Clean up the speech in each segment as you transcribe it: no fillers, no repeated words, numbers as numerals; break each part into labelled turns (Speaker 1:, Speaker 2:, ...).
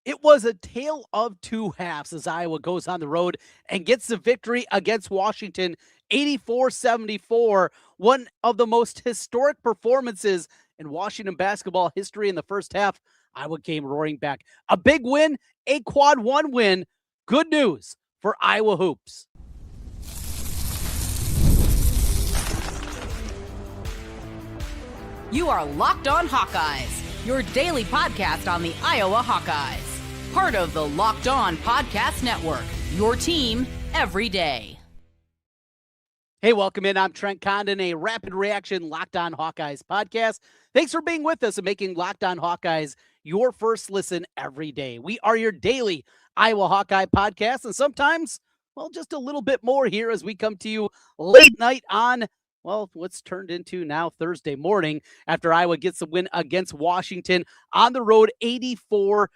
Speaker 1: It was a tale of two halves as Iowa goes on the road and gets the victory against Washington 84-74, one of the most historic performances in Washington basketball history in the first half. Iowa came roaring back. A big win, a quad one win. Good news for Iowa hoops.
Speaker 2: You are Locked On Hawkeyes, your daily podcast on the Iowa Hawkeyes. Part of the Locked On Podcast Network, your team every day.
Speaker 1: Hey, welcome in. I'm Trent Condon, a rapid reaction Locked On Hawkeyes podcast. Thanks for being with us and making Locked On Hawkeyes your first listen every day. We are your daily Iowa Hawkeye podcast, and sometimes, well, just a little bit more here as we come to you late night on, well, what's turned into now Thursday morning after Iowa gets a win against Washington on the road, 84-74,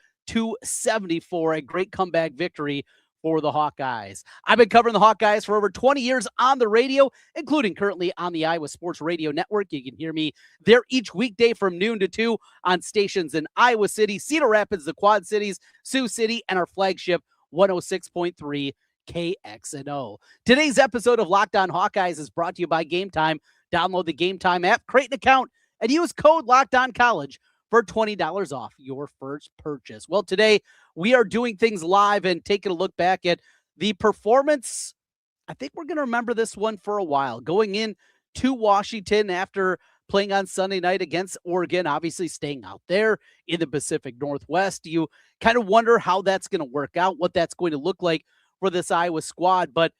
Speaker 1: a great comeback victory for the Hawkeyes. I've been covering the Hawkeyes for over 20 years on the radio, including currently on the Iowa Sports Radio Network. You can hear me there each weekday from noon to 2 on stations in Iowa City, Cedar Rapids, the Quad Cities, Sioux City, and our flagship 106.3 KXNO. Today's episode of Locked On Hawkeyes is brought to you by Game Time. Download the Game Time app, create an account, and use code LOCKEDONCollege for $20 off your first purchase. Well, today we are doing things live and taking a look back at the performance. I think we're going to remember this one for a while. Going in to Washington after playing on Sunday night against Oregon, obviously staying out there in the Pacific Northwest. You kind of wonder how that's going to work out, what that's going to look like for this Iowa squad. But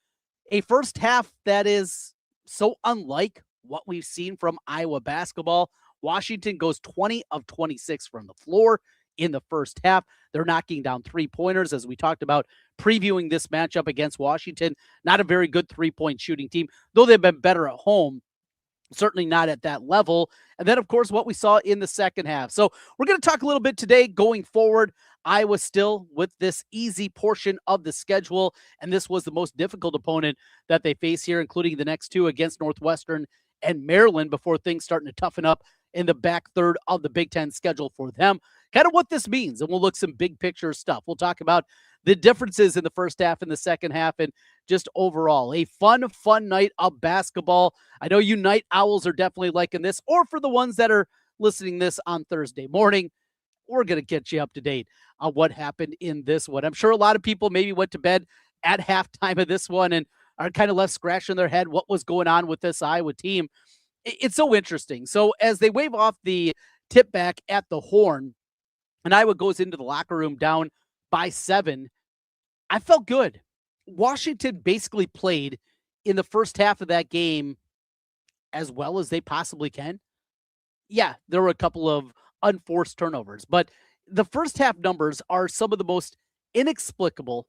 Speaker 1: a first half that is so unlike what we've seen from Iowa basketball. Washington goes 20 of 26 from the floor in the first half. They're knocking down three-pointers, as we talked about previewing this matchup against Washington. Not a very good three-point shooting team, though they've been better at home. Certainly not at that level. And then, of course, what we saw in the second half. So we're going to talk a little bit today going forward. Iowa still with this easy portion of the schedule, and this was the most difficult opponent that they face here, including the next two against Northwestern and Maryland before things starting to toughen up in the back third of the Big Ten schedule for them. Kind of what this means, and we'll look some big picture stuff. We'll talk about the differences in the first half and the second half, and just overall a fun night of basketball. I know you night owls are definitely liking this, or for the ones that are listening this on Thursday morning, we're going to get you up to date on what happened in this one. I'm sure a lot of people maybe went to bed at halftime of this one and are kind of left scratching their head what was going on with this Iowa team. It's so interesting. So as they wave off the tip back at the horn, and Iowa goes into the locker room down by 7, I felt good. Washington basically played in the first half of that game as well as they possibly can. Yeah, there were a couple of unforced turnovers, but the first half numbers are some of the most inexplicable,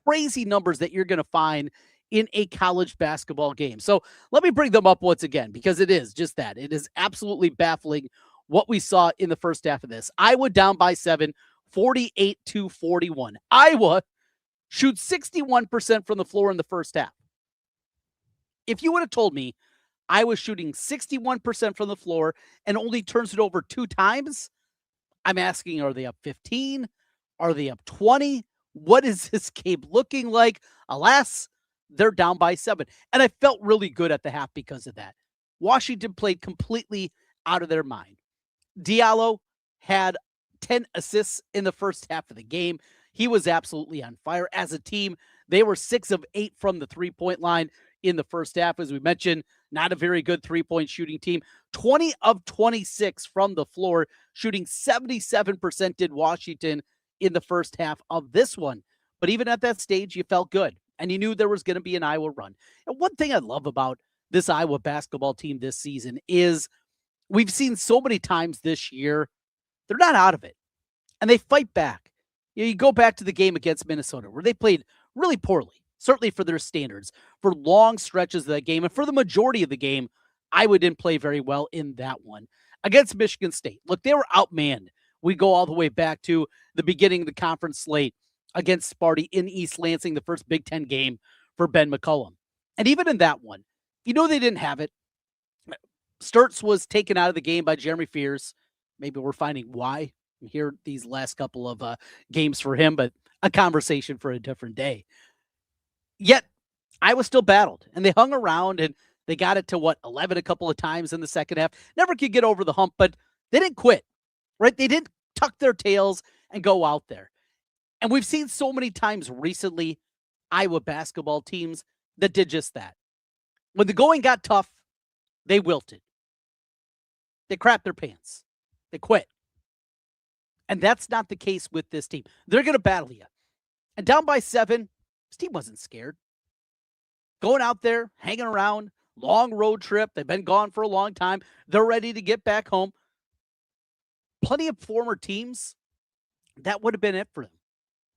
Speaker 1: crazy numbers that you're going to find in a college basketball game. So let me bring them up once again, because it is just that. It is absolutely baffling what we saw in the first half of this. Iowa down by 7, 48-41. Iowa shoots 61% from the floor in the first half. If you would have told me I was shooting 61% from the floor and only turns it over 2 times, I'm asking, are they up 15? Are they up 20? What is this game looking like? Alas, they're down by 7. And I felt really good at the half because of that. Washington played completely out of their mind. Diallo had 10 assists in the first half of the game. He was absolutely on fire. As a team, they were 6 of 8 from the three-point line in the first half. As we mentioned, not a very good three-point shooting team. 20 of 26 from the floor, shooting 77% did Washington in the first half of this one. But even at that stage, you felt good, and you knew there was going to be an Iowa run. And one thing I love about this Iowa basketball team this season is we've seen so many times this year, they're not out of it, and they fight back. You go back to the game against Minnesota, where they played really poorly, certainly for their standards, for long stretches of that game. And for the majority of the game, Iowa didn't play very well in that one. Against Michigan State, look, they were outmanned. We go all the way back to the beginning of the conference slate against Sparty in East Lansing, the first Big Ten game for Ben McCollum. And even in that one, they didn't have it. Stirtz was taken out of the game by Jeremy Fears. Maybe we're finding why here these last couple of games for him, but a conversation for a different day. Yet Iowa still battled, and they hung around, and they got it to 11 a couple of times in the second half. Never could get over the hump, but they didn't quit, right? They didn't tuck their tails and go out there. And we've seen so many times recently Iowa basketball teams that did just that. When the going got tough, they wilted. They crapped their pants. They quit. And that's not the case with this team. They're going to battle you. And down by 7, this team wasn't scared. Going out there, hanging around, long road trip. They've been gone for a long time. They're ready to get back home. Plenty of former teams, that would have been it for them.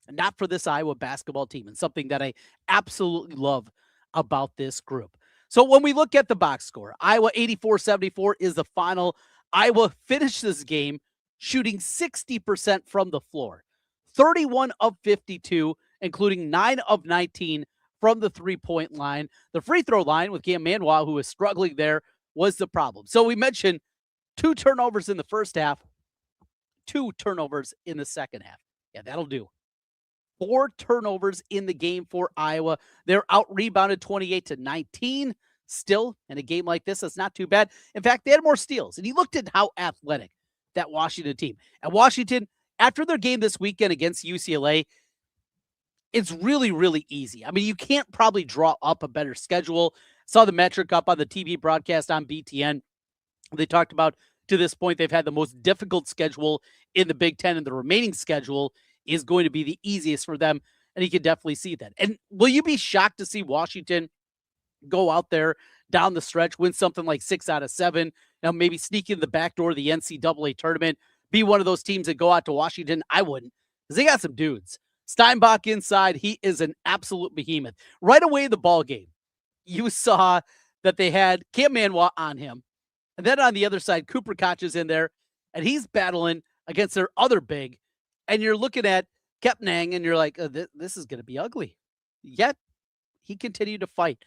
Speaker 1: And not for this Iowa basketball team. And something that I absolutely love about this group. So when we look at the box score, Iowa 84-74 is the final. Iowa finished this game shooting 60% from the floor. 31 of 52, including 9 of 19 from the three-point line. The free throw line with Cam Manwah, who was struggling there, was the problem. So we mentioned 2 turnovers in the first half, 2 turnovers in the second half. Yeah, that'll do. 4 turnovers in the game for Iowa. They're out-rebounded 28-19. Still, in a game like this, that's not too bad. In fact, they had more steals. And you looked at how athletic that Washington team. And Washington, after their game this weekend against UCLA, it's really, really easy. I mean, you can't probably draw up a better schedule. Saw the metric up on the TV broadcast on BTN. They talked about, to this point, they've had the most difficult schedule in the Big Ten, and the remaining schedule is going to be the easiest for them, and you can definitely see that. And will you be shocked to see Washington go out there down the stretch, win something like 6 out of 7, now maybe sneak in the back door of the NCAA tournament, be one of those teams that go out to Washington? I wouldn't, because they got some dudes. Steinbach inside, he is an absolute behemoth. Right away in the ball game, you saw that they had Cam Manwah on him, and then on the other side, Cooper Koch is in there, and he's battling against their other big. And you're looking at Kepnang, and you're like, this is going to be ugly. Yet, he continued to fight.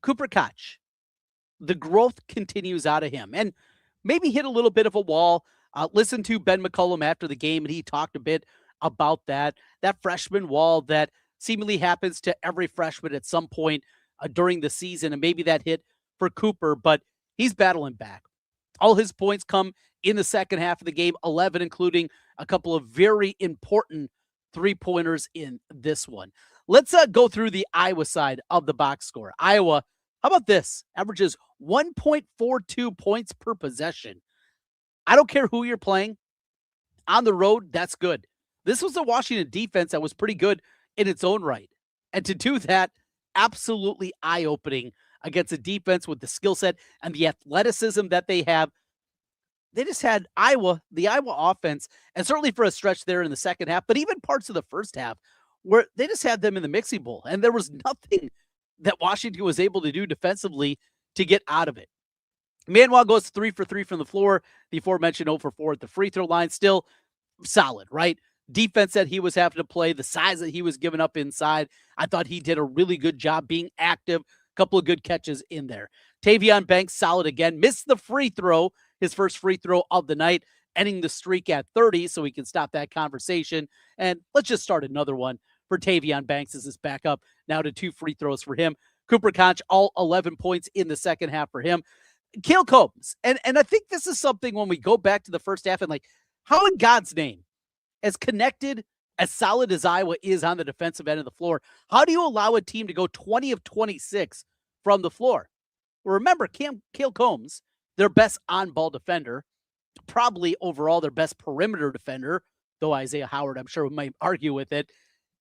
Speaker 1: Cooper Koch, the growth continues out of him. And maybe hit a little bit of a wall. Listen to Ben McCollum after the game, and he talked a bit about that freshman wall that seemingly happens to every freshman at some point during the season. And maybe that hit for Cooper, but he's battling back. All his points come in the second half of the game, 11, including a couple of very important three-pointers in this one. Let's go through the Iowa side of the box score. Iowa, how about this? Averages 1.42 points per possession. I don't care who you're playing. On the road, that's good. This was a Washington defense that was pretty good in its own right. And to do that, absolutely eye-opening against a defense with the skill set and the athleticism that they have. They just had the Iowa offense, and certainly for a stretch there in the second half, but even parts of the first half, where they just had them in the mixing bowl, and there was nothing that Washington was able to do defensively to get out of it. Manwah goes 3 for 3 from the floor. The aforementioned 0 for 4 at the free throw line. Still solid, right? Defense that he was having to play, the size that he was giving up inside. I thought he did a really good job being active. A couple of good catches in there. Tavion Banks, solid again. Missed the free throw, his first free throw of the night, ending the streak at 30, so we can stop that conversation. And let's just start another one for Tavion Banks as his backup. Now to 2 free throws for him. Cooper Koch, all 11 points in the second half for him. Cale Combs, and I think this is something when we go back to the first half and like, how in God's name, as connected, as solid as Iowa is on the defensive end of the floor, how do you allow a team to go 20 of 26 from the floor? Well, remember, Cale Combs, their best on-ball defender, probably overall their best perimeter defender, though Isaiah Howard, I'm sure, might argue with it.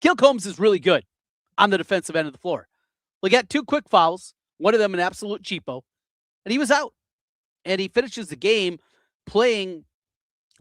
Speaker 1: Cale Combs is really good on the defensive end of the floor. We got 2 quick fouls, one of them an absolute cheapo, and he was out. And he finishes the game playing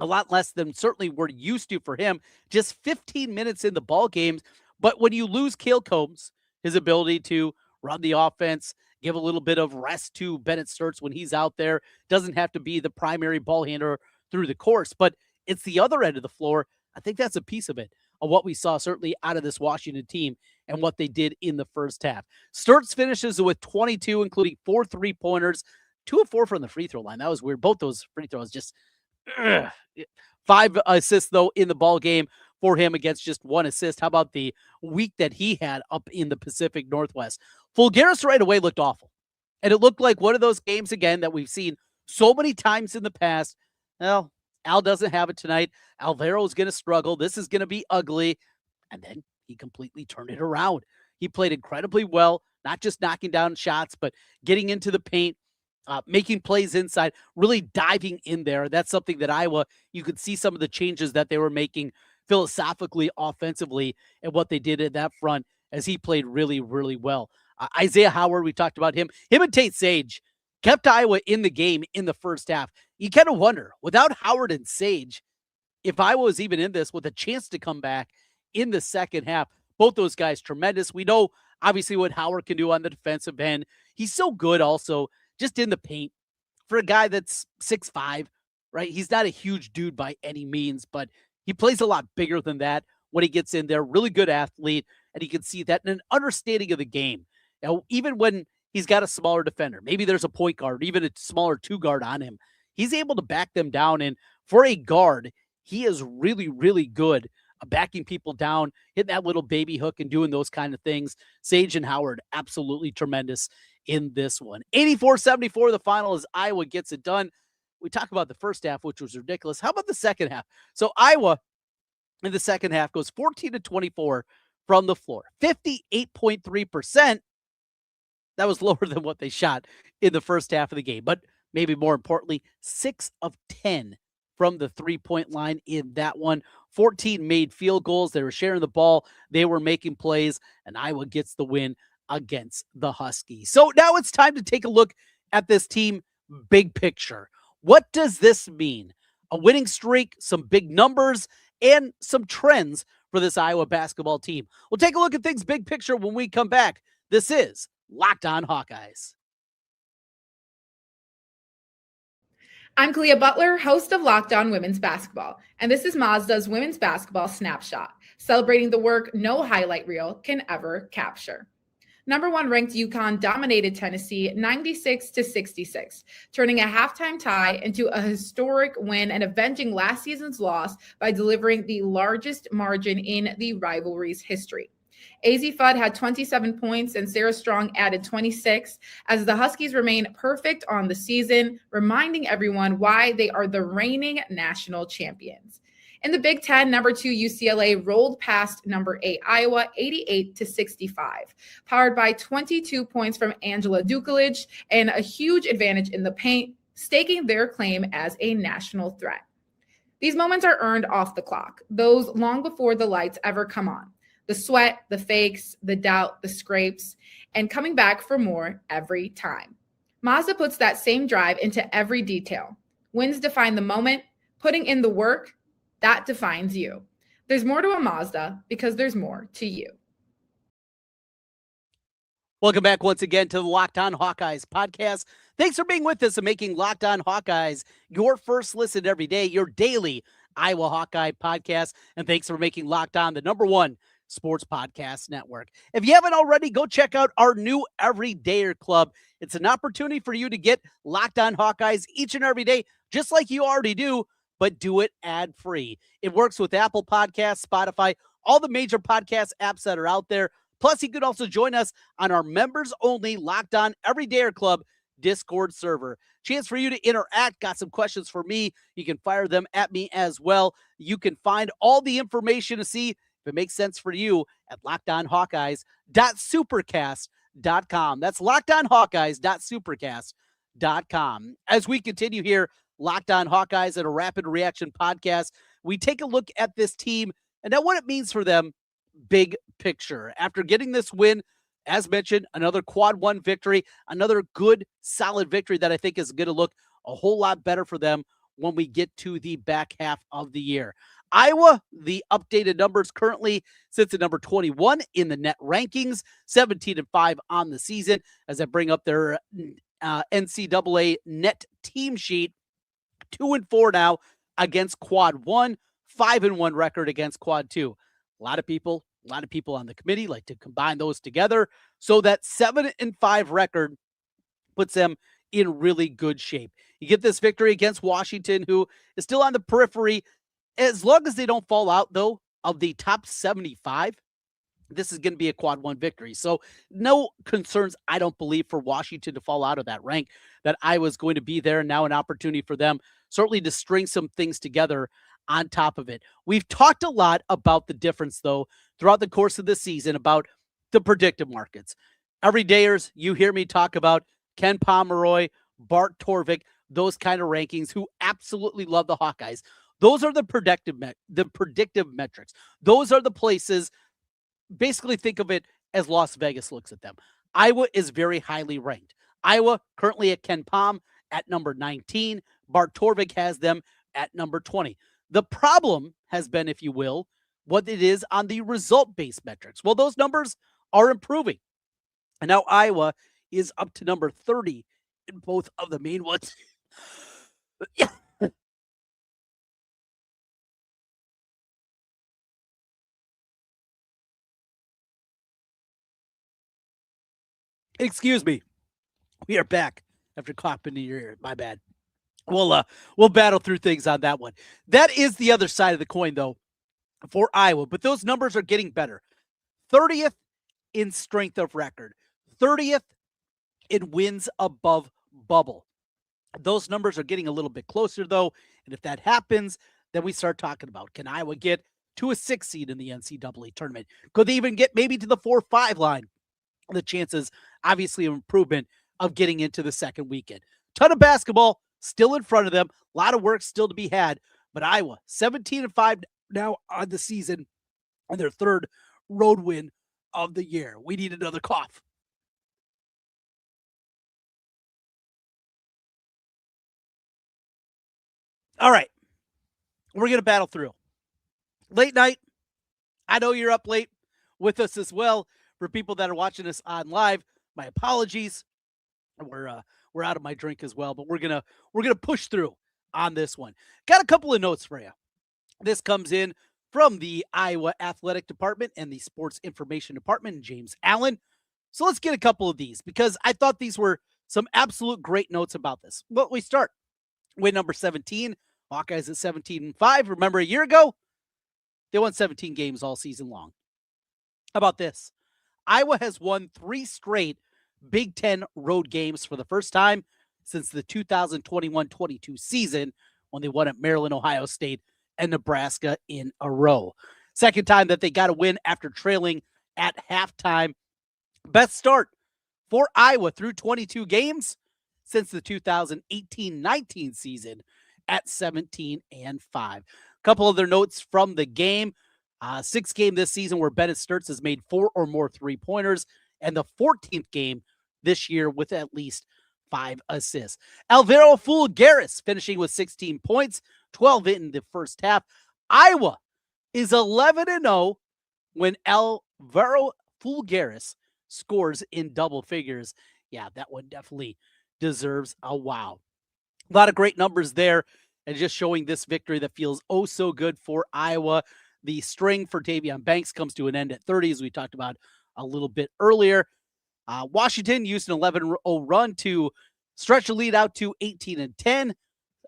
Speaker 1: a lot less than certainly we're used to for him, just 15 minutes in the ball games. But when you lose Cale Combs, his ability to run the offense, give a little bit of rest to Bennett Stirtz when he's out there, doesn't have to be the primary ball handler through the course, but it's the other end of the floor. I think that's a piece of it, of what we saw certainly out of this Washington team and what they did in the first half. Stirtz finishes with 22, including 4 3-pointers, 2 of 4 from the free throw line. That was weird. Both those free throws just 5 assists, though, in the ball game for him against just 1 assist. How about the week that he had up in the Pacific Northwest? Fulgaris right away looked awful. And it looked like one of those games, again, that we've seen so many times in the past. Well, Al doesn't have it tonight. Alvaro's going to struggle. This is going to be ugly. And then he completely turned it around. He played incredibly well, not just knocking down shots, but getting into the paint, making plays inside, really diving in there. That's something that Iowa, you could see some of the changes that they were making philosophically, offensively, and what they did in that front as he played really, really well. Isaiah Howard, we talked about him. Him and Tate Sage kept Iowa in the game in the first half. You kind of wonder, without Howard and Sage, if Iowa was even in this with a chance to come back in the second half. Both those guys, tremendous. We know, obviously, what Howard can do on the defensive end. He's so good also just in the paint for a guy that's 6'5", right? He's not a huge dude by any means, but he plays a lot bigger than that when he gets in there. Really good athlete, and you can see that in an understanding of the game. Now, even when he's got a smaller defender, maybe there's a point guard, even a smaller 2-guard on him, he's able to back them down. And for a guard, he is really, really good backing people down, hitting that little baby hook and doing those kind of things. Sage and Howard, absolutely tremendous in this one. 84-74, the final as Iowa gets it done. We talk about the first half, which was ridiculous. How about the second half? So Iowa in the second half goes 14-24 from the floor, 58.3%. That was lower than what they shot in the first half of the game. But maybe more importantly, 6 of 10 from the three-point line in that one. 14 made field goals. They were sharing the ball. They were making plays, and Iowa gets the win against the Huskies. So now it's time to take a look at this team big picture. What does this mean? A winning streak, some big numbers, and some trends for this Iowa basketball team. We'll take a look at things big picture when we come back. This is Locked On Hawkeyes.
Speaker 3: I'm Kalia Butler, host of Locked On Women's Basketball, and this is Mazda's Women's Basketball Snapshot, celebrating the work no highlight reel can ever capture. Number 1 ranked UConn dominated Tennessee 96-66, turning a halftime tie into a historic win and avenging last season's loss by delivering the largest margin in the rivalry's history. AZ Fudd had 27 points and Sarah Strong added 26 as the Huskies remain perfect on the season, reminding everyone why they are the reigning national champions. In the Big Ten, number 2 UCLA rolled past number 8 Iowa 88-65, powered by 22 points from Angela Dukelich and a huge advantage in the paint, staking their claim as a national threat. These moments are earned off the clock, those long before the lights ever come on. The sweat, the fakes, the doubt, the scrapes, and coming back for more every time. Mazda puts that same drive into every detail. Wins define the moment, putting in the work, that defines you. There's more to a Mazda because there's more to you.
Speaker 1: Welcome back once again to the Locked On Hawkeyes podcast. Thanks for being with us and making Locked On Hawkeyes your first listen every day, your daily Iowa Hawkeye podcast. And thanks for making Locked On the number 1 sports podcast network. If you haven't already, go check out our new Everydayer Club. It's an opportunity for you to get Locked On Hawkeyes each and every day, just like you already do, but do it ad-free. It works with Apple Podcasts, Spotify, all the major podcast apps that are out there. Plus, you can also join us on our members-only Locked On Everydayer Club Discord server. Chance for you to interact. Got some questions for me. You can fire them at me as well. You can find all the information to see if it makes sense for you at lockedonhawkeyes.supercast.com. That's lockedonhawkeyes.supercast.com. As we continue here, Locked On Hawkeyes at a rapid reaction podcast, we take a look at this team and at what it means for them, big picture. After getting this win, as mentioned, another quad 1 victory, another good, solid victory that I think is going to look a whole lot better for them when we get to the back half of the year. Iowa, the updated numbers currently sits at number 21 in the net rankings, 17-5 on the season. As I bring up their NCAA net team sheet, 2-4 now against quad 1, 5-1 record against quad 2. A lot of people on the committee like to combine those together. So that 7-5 record puts them in really good shape. You get this victory against Washington, who is still on the periphery. As long as they don't fall out, though, of the top 75, this is going to be a quad one victory. So no concerns, I don't believe, for Washington to fall out of that rank, that Iowa's going to be there. Now an opportunity for them certainly to string some things together on top of it. We've talked a lot about the difference, though, throughout the course of the season about the predictive markets. Everydayers, you hear me talk about Ken Pomeroy, Bart Torvik, those kind of rankings, who absolutely love the Hawkeyes. Those are the predictive metrics. Those are the places. Basically, think of it as Las Vegas looks at them. Iowa is very highly ranked. Iowa currently at Ken Pom at number 19. Bart Torvik has them at number 20. The problem has been, if you will, what it is on the result-based metrics. Well, those numbers are improving. And now Iowa is up to number 30 in both of the main ones. Yeah. Excuse me. We are back after coughing in your ear. My bad. We'll battle through things on that one. That is the other side of the coin, though, for Iowa. But those numbers are getting better. 30th in strength of record. 30th in wins above bubble. Those numbers are getting a little bit closer, though. And if that happens, then we start talking about, can Iowa get to a 6 seed in the NCAA tournament? Could they even get maybe to the 4-5 line? The chances, obviously, of improvement of getting into the second weekend. Ton of basketball still in front of them. A lot of work still to be had. But Iowa, 17-5 now on the season, and their third road win of the year. We need another cough. All right. We're going to battle through. Late night. I know you're up late with us as well. For people that are watching us on live, my apologies. We're out of my drink as well, but we're gonna push through on this one. Got a couple of notes for you. This comes in from the Iowa Athletic Department and the Sports Information Department, James Allen. So let's get a couple of these because I thought these were some absolute great notes about this. Well, we start with number 17. Hawkeyes at 17-5. Remember a year ago, they won 17 games all season long. How about this? Iowa has won 3 straight Big Ten road games for the first time since the 2021-22 season when they won at Maryland, Ohio State, and Nebraska in a row. Second time that they got a win after trailing at halftime. Best start for Iowa through 22 games since the 2018-19 season at 17-5. A couple other notes from the game. 6th game this season where Bennett Stirtz has made 4 or more 3-pointers, and the 14th game this year with at least 5 assists. Alvaro Fulgaris finishing with 16 points, 12 in the first half. Iowa is 11-0 when Alvaro Fulgaris scores in double figures. Yeah, that one definitely deserves a wow. A lot of great numbers there, and just showing this victory that feels oh so good for Iowa. The string for Tavion Banks comes to an end at 30, as we talked about a little bit earlier. Washington used an 11-0 run to stretch the lead out to 18-10.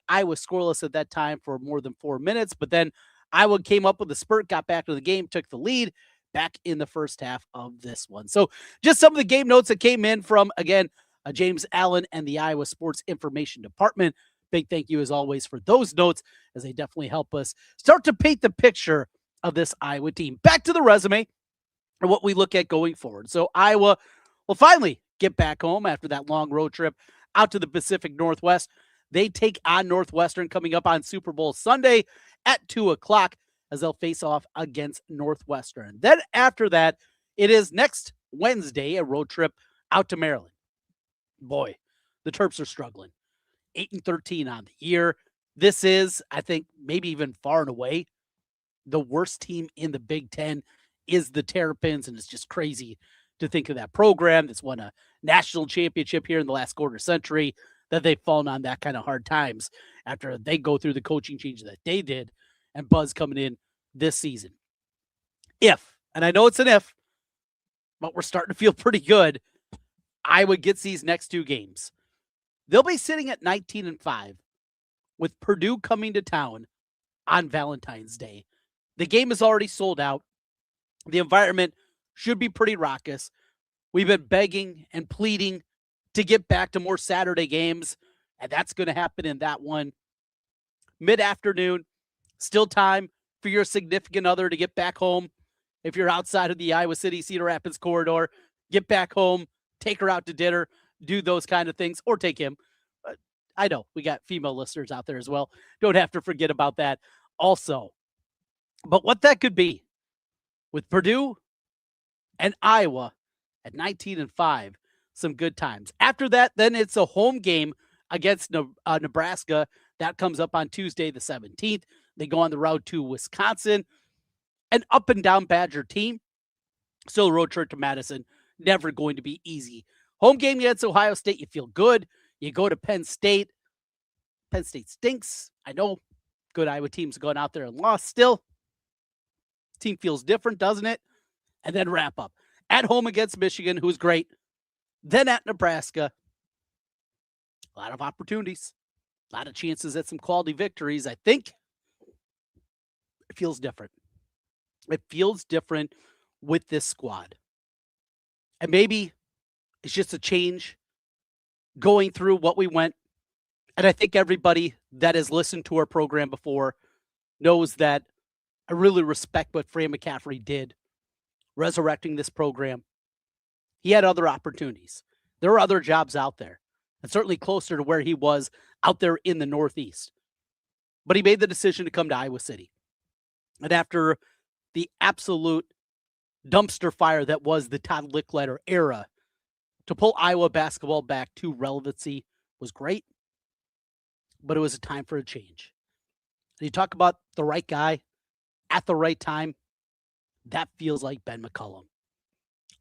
Speaker 1: Iowa scoreless at that time for more than 4 minutes, but then Iowa came up with a spurt, got back to the game, took the lead back in the first half of this one. So just some of the game notes that came in from, again, James Allen and the Iowa Sports Information Department. Big thank you, as always, for those notes, as they definitely help us start to paint the picture of this Iowa team. Back to the resume and what we look at going forward. So Iowa will finally get back home after that long road trip out to the Pacific Northwest. They take on Northwestern coming up on Super Bowl Sunday at 2:00 as they'll face off against Northwestern. Then after that, it is next Wednesday, a road trip out to Maryland. Boy, the Terps are struggling. 8-13 on the year. This is, I think, maybe even far and away the worst team in the Big Ten is the Terrapins, and it's just crazy to think of that program that's won a national championship here in the last quarter century, that they've fallen on that kind of hard times after they go through the coaching change that they did, and Buzz coming in this season. If, and I know it's an if, but we're starting to feel pretty good, Iowa gets these next 2 games. They'll be sitting at 19-5 with Purdue coming to town on Valentine's Day. The game is already sold out. The environment should be pretty raucous. We've been begging and pleading to get back to more Saturday games, and that's going to happen in that one. Mid-afternoon, still time for your significant other to get back home. If you're outside of the Iowa City, Cedar Rapids corridor, get back home, take her out to dinner, do those kind of things, or take him. I know we got female listeners out there as well. Don't have to forget about that also. But what that could be with Purdue and Iowa at 19-5, some good times. After that, then it's a home game against Nebraska. That comes up on Tuesday, the 17th. They go on the road to Wisconsin. An up and down Badger team. Still a road trip to Madison. Never going to be easy. Home game against Ohio State, you feel good. You go to Penn State. Penn State stinks. I know good Iowa teams going out there and lost still. Team feels different, doesn't it? And then wrap up. At home against Michigan, who's great. Then at Nebraska. A lot of opportunities. A lot of chances at some quality victories. I think it feels different. It feels different with this squad. And maybe it's just a change going through what we went. And I think everybody that has listened to our program before knows that I really respect what Fran McCaffrey did, resurrecting this program. He had other opportunities. There were other jobs out there, and certainly closer to where he was out there in the Northeast. But he made the decision to come to Iowa City. And after the absolute dumpster fire that was the Todd Licklider era, to pull Iowa basketball back to relevancy was great, but it was a time for a change. And you talk about the right guy at the right time, that feels like Ben McCollum.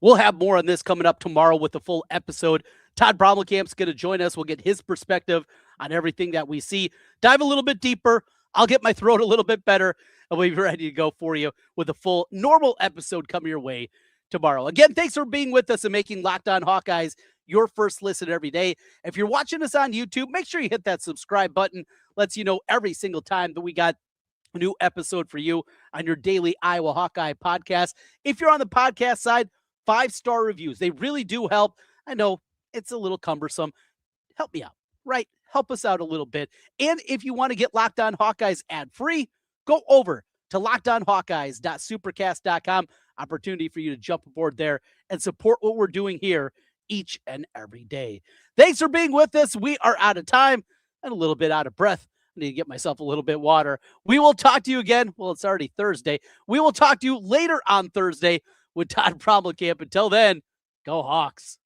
Speaker 1: We'll have more on this coming up tomorrow with the full episode. Todd Brommelkamp's going to join us. We'll get his perspective on everything that we see. Dive a little bit deeper. I'll get my throat a little bit better, and we'll be ready to go for you with a full normal episode coming your way tomorrow. Again, thanks for being with us and making Locked On Hawkeyes your first listen every day. If you're watching us on YouTube, make sure you hit that subscribe button. Lets you know every single time that we got a new episode for you on your daily Iowa Hawkeye podcast. If you're on the podcast side, 5-star reviews. They really do help. I know it's a little cumbersome. Help me out, right? Help us out a little bit. And if you want to get Locked On Hawkeyes ad-free, go over to lockedonhawkeyes.supercast.com. Opportunity for you to jump aboard there and support what we're doing here each and every day. Thanks for being with us. We are out of time and a little bit out of breath. I need to get myself a little bit of water. We will talk to you again. Well, it's already Thursday. We will talk to you later on Thursday with Todd Brommelkamp. Until then, go Hawks.